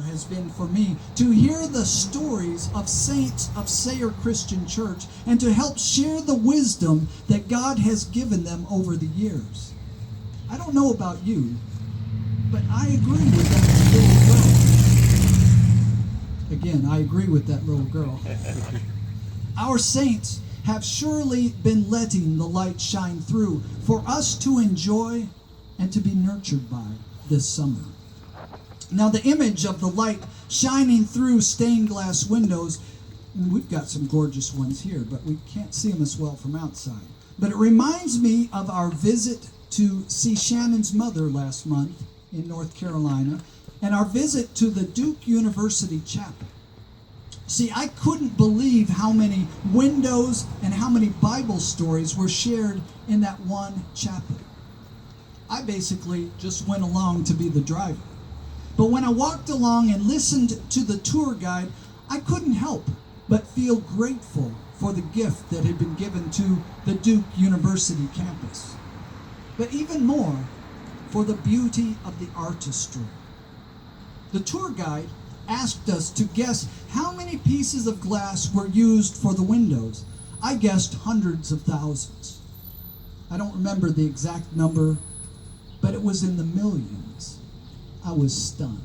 Has been for me to hear the stories of saints of Sayre Christian Church and to help share the wisdom that God has given them over the years. I don't know about you, but I agree with that little girl. Again, I agree with that little girl. Our saints have surely been letting the light shine through for us to enjoy and to be nurtured by this summer. Now, the image of the light shining through stained glass windows, and we've got some gorgeous ones here, but we can't see them as well from outside. But it reminds me of our visit to see Shannon's mother last month in North Carolina, and our visit to the Duke University Chapel. See, I couldn't believe how many windows and how many Bible stories were shared in that one chapel. I basically just went along to be the driver. But when I walked along and listened to the tour guide, I couldn't help but feel grateful for the gift that had been given to the Duke University campus. But even more, for the beauty of the artistry. The tour guide asked us to guess how many pieces of glass were used for the windows. I guessed hundreds of thousands. I don't remember the exact number, but it was in the millions. I was stunned.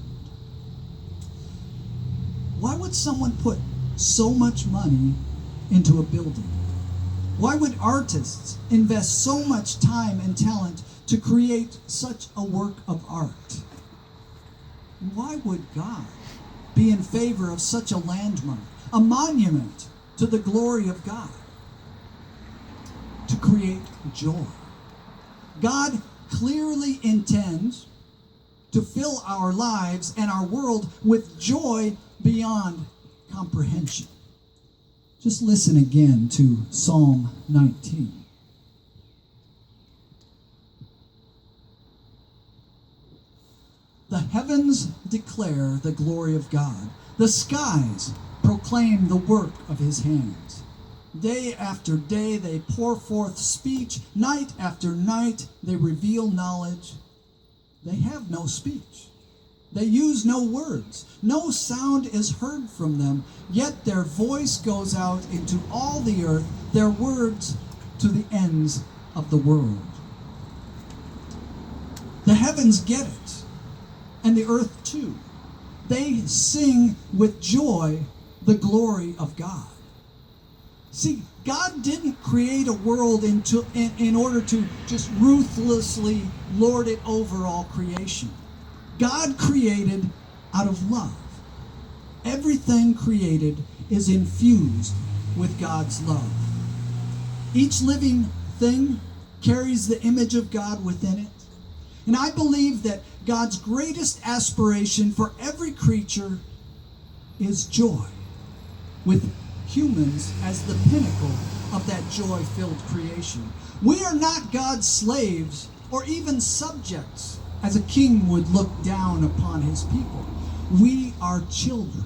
Why would someone put so much money into a building? Why would artists invest so much time and talent to create such a work of art? Why would God be in favor of such a landmark, a monument to the glory of God? To create joy. God clearly intends to fill our lives and our world with joy beyond comprehension. Just listen again to Psalm 19. The heavens declare the glory of God. The skies proclaim the work of his hands. Day after day they pour forth speech. Night after night they reveal knowledge. They have no speech. They use no words. No sound is heard from them, yet their voice goes out into all the earth, their words to the ends of the world. The heavens get it, and the earth too. They sing with joy the glory of God. See, God didn't create a world in order to just ruthlessly lord it over all creation. God created out of love. Everything created is infused with God's love. Each living thing carries the image of God within it. And I believe that God's greatest aspiration for every creature is joy, with humans as the pinnacle of that joy-filled creation. We are not God's slaves or even subjects, as a king would look down upon his people. We are children,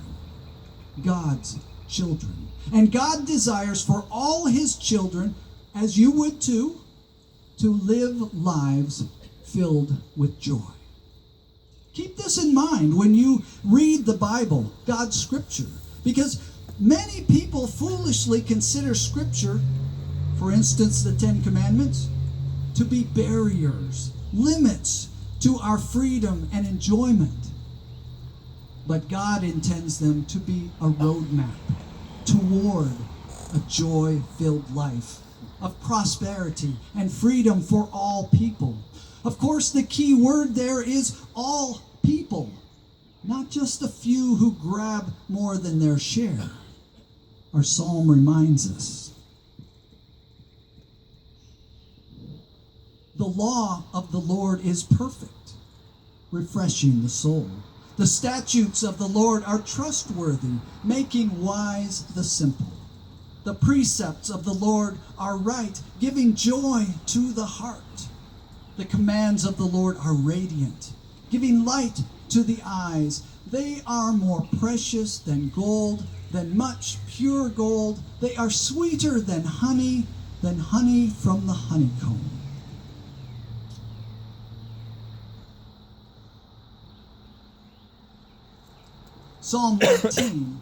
God's children. And God desires for all his children, as you would too, to live lives filled with joy. Keep this in mind when you read the Bible, God's scripture, because many people foolishly consider scripture, for instance, the Ten Commandments, to be barriers, limits to our freedom and enjoyment. But God intends them to be a roadmap toward a joy-filled life of prosperity and freedom for all people. Of course, the key word there is all people, not just a few who grab more than their share. Our psalm reminds us. The law of the Lord is perfect, refreshing the soul. The statutes of the Lord are trustworthy, making wise the simple. The precepts of the Lord are right, giving joy to the heart. The commands of the Lord are radiant, giving light to the eyes. They are more precious than gold, than much pure gold. They are sweeter than honey from the honeycomb. Psalm 19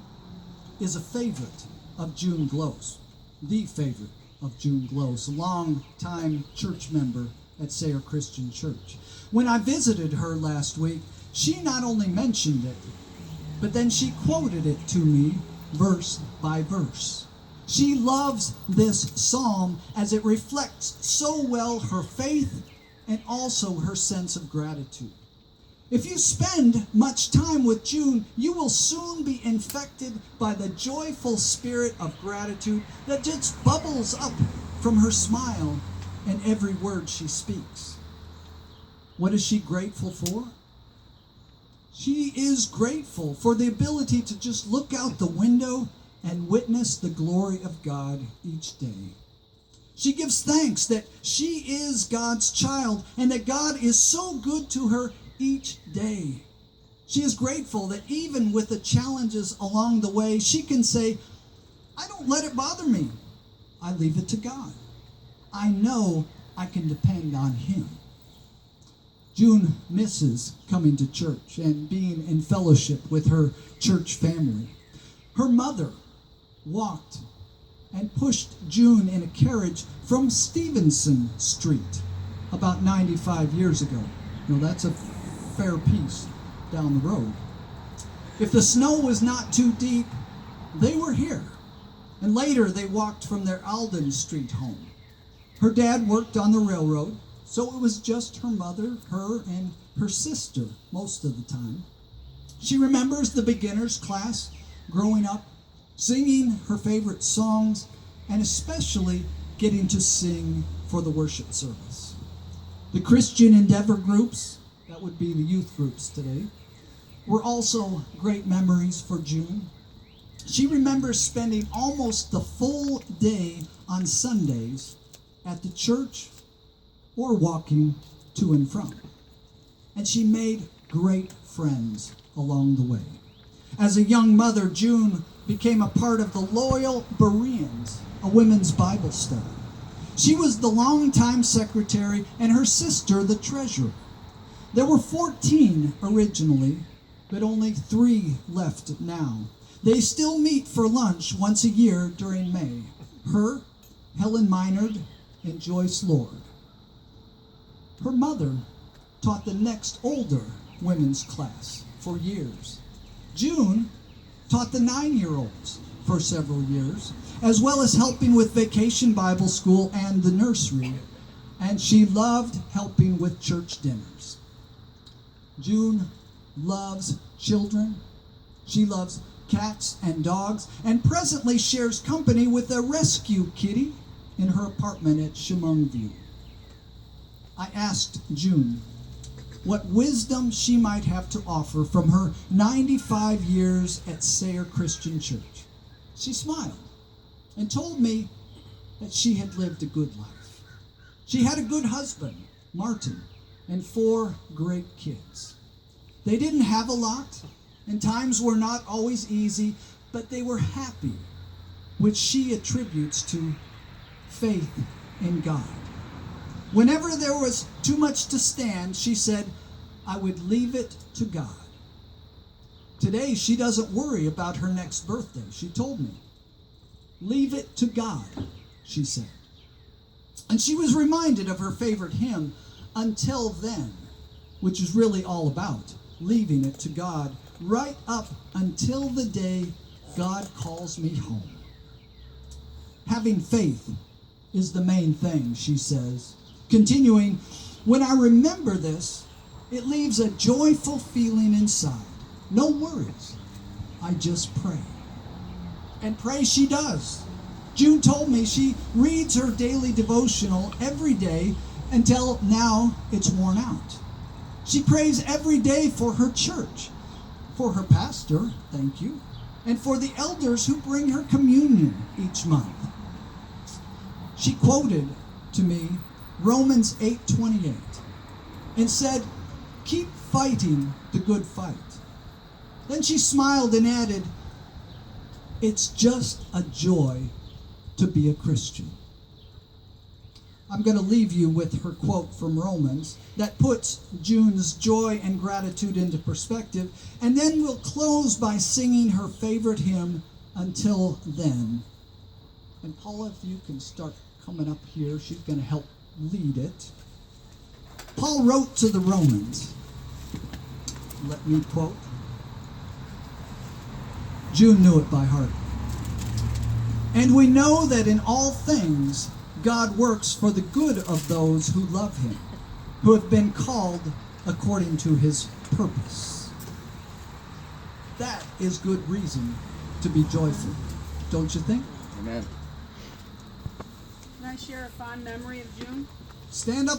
is a favorite of June Glow's, the favorite of June Glow's, a long-time church member at Sayre Christian Church. When I visited her last week, she not only mentioned it, but then she quoted it to me verse by verse. She loves this psalm as it reflects so well her faith and also her sense of gratitude. If you spend much time with June, you will soon be infected by the joyful spirit of gratitude that just bubbles up from her smile and every word she speaks. What is she grateful for? She is grateful for the ability to just look out the window and witness the glory of God each day. She gives thanks that she is God's child and that God is so good to her each day. She is grateful that even with the challenges along the way, she can say, I don't let it bother me. I leave it to God. I know I can depend on Him. June misses coming to church and being in fellowship with her church family. Her mother walked and pushed June in a carriage from Stevenson Street about 95 years ago. That's a fair piece down the road. If the snow was not too deep, they were here. And later they walked from their Alden Street home. Her dad worked on the railroad, so it was just her mother, her, and her sister most of the time. She remembers the beginners class growing up, singing her favorite songs, and especially getting to sing for the worship service. The Christian Endeavor groups, that would be the youth groups today, were also great memories for June. She remembers spending almost the full day on Sundays at the church or walking to and from. And she made great friends along the way. As a young mother, June became a part of the Loyal Bereans, a women's Bible study. She was the longtime secretary and her sister the treasurer. There were 14 originally, but only 3 left now. They still meet for lunch once a year during May. Her, Helen Minard, and Joyce Lord. Her mother taught the next older women's class for years. June taught the 9-year-olds for several years, as well as helping with Vacation Bible School and the nursery, and she loved helping with church dinners. June loves children. She loves cats and dogs, and presently shares company with a rescue kitty in her apartment at Chemung View. I asked June what wisdom she might have to offer from her 95 years at Sayre Christian Church. She smiled and told me that she had lived a good life. She had a good husband, Martin, and 4 great kids. They didn't have a lot, and times were not always easy, but they were happy, which she attributes to faith in God. Whenever there was too much to stand, she said, I would leave it to God. Today, she doesn't worry about her next birthday. She told me, leave it to God, she said. And she was reminded of her favorite hymn, Until Then, which is really all about leaving it to God, right up until the day God calls me home. Having faith is the main thing, she says. Continuing, when I remember this, it leaves a joyful feeling inside. No worries. I just pray. And pray she does. June told me she reads her daily devotional every day until now it's worn out. She prays every day for her church, for her pastor, thank you, and for the elders who bring her communion each month. She quoted to me Romans 8:28 and said, keep fighting the good fight. Then she smiled and added, it's just a joy to be a Christian. I'm going to leave you with her quote from Romans that puts June's joy and gratitude into perspective. And then we'll close by singing her favorite hymn, Until Then. And Paula, if you can start coming up here, she's going to help lead it. Paul wrote to the Romans. Let me quote. June knew it by heart. And we know that in all things God works for the good of those who love him, who have been called according to his purpose. That is good reason to be joyful, don't you think? Amen. Can I share a fond memory of June? Stand up.